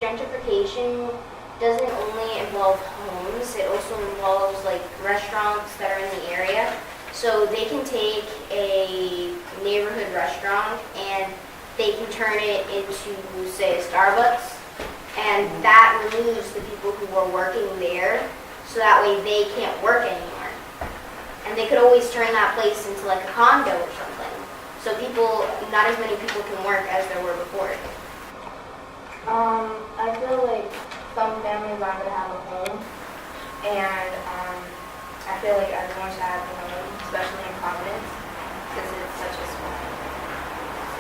Gentrification doesn't only involve homes, it also involves like restaurants that are in the area. So they can take a neighborhood restaurant and they can turn it into, say, a Starbucks, and that removes the people who are working there, so that way they can't work anymore. And they could always turn that place into like a condo or something. So not as many people can work as there were before. I feel like some families aren't going to have a home, and I feel like everyone should have a home, especially in Providence, because it's such a small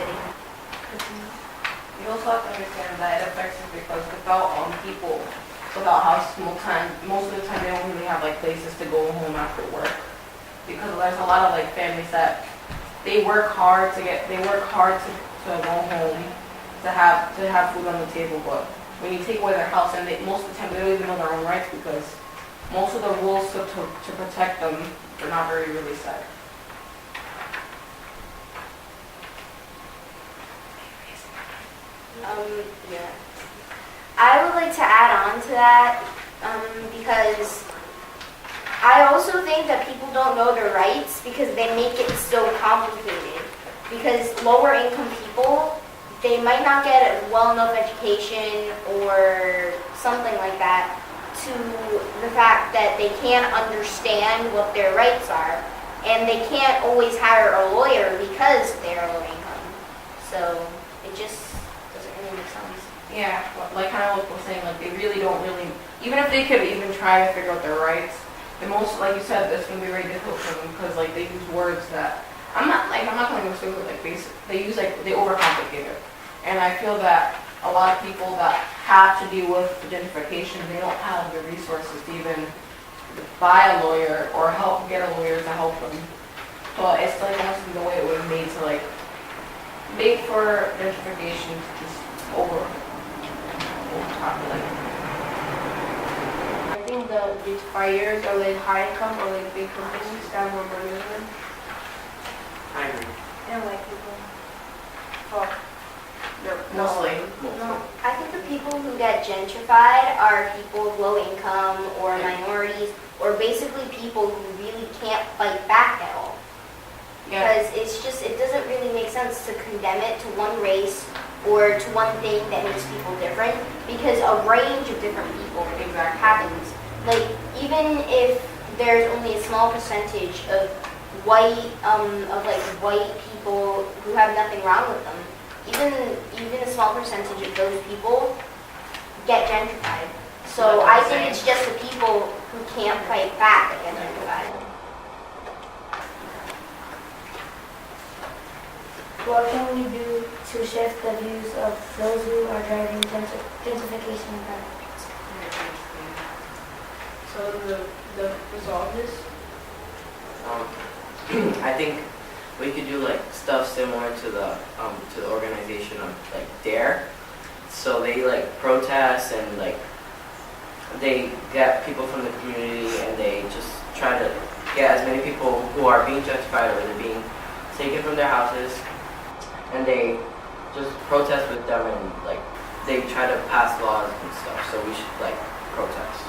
city. You also have to understand that it affects us because without people, without house, most of the time they don't really have like places to go home after work, because there's a lot of like families that they work hard to go home to have food on the table, but when you take away their house, and most of the time they don't even know their own rights because most of the rules to protect them are not really set. Yeah. I would like to add on to that because I also think that people don't know their rights because they make it so complicated. Because lower income people, they might not get a well enough education or something like that to the fact that they can't understand what their rights are, and they can't always hire a lawyer because they're low income. So it just doesn't really make sense. Yeah, like kind of like we're saying, like they really don't even if they could even try to figure out their rights, the most, like you said, it's going to be very difficult for them because like they use words that I'm not calling them stupid, like they overcomplicate it. And I feel that a lot of people that have to deal with gentrification, they don't have the resources to even buy a lawyer or get a lawyer to help them. So it's like almost the way it was made to like make for gentrification to just overpopulate. I think the gentrifiers are like high income or like big companies that have more money than them. I agree. And like people. Fuck. Mostly. No, I think the people who get gentrified are people of low income or minorities or basically people who really can't fight back at all. Yeah. Because it doesn't really make sense to condemn it to one race or to one thing that makes people different, because a range of different people happens. Like, even if there's only a small percentage of white people who have nothing wrong with them, even a small percentage of those people get gentrified. So I think it's just the people who can't fight back that get gentrified. What can we do to shift the views of those who are driving gentrification in Providence? So the resolve this? I think we could do like stuff similar to the organization of like DARE. So they like protest and like they get people from the community and they just try to get as many people who are being gentrified or they're being taken from their houses, and they just protest with them and like they try to pass laws and stuff. So we should like protest.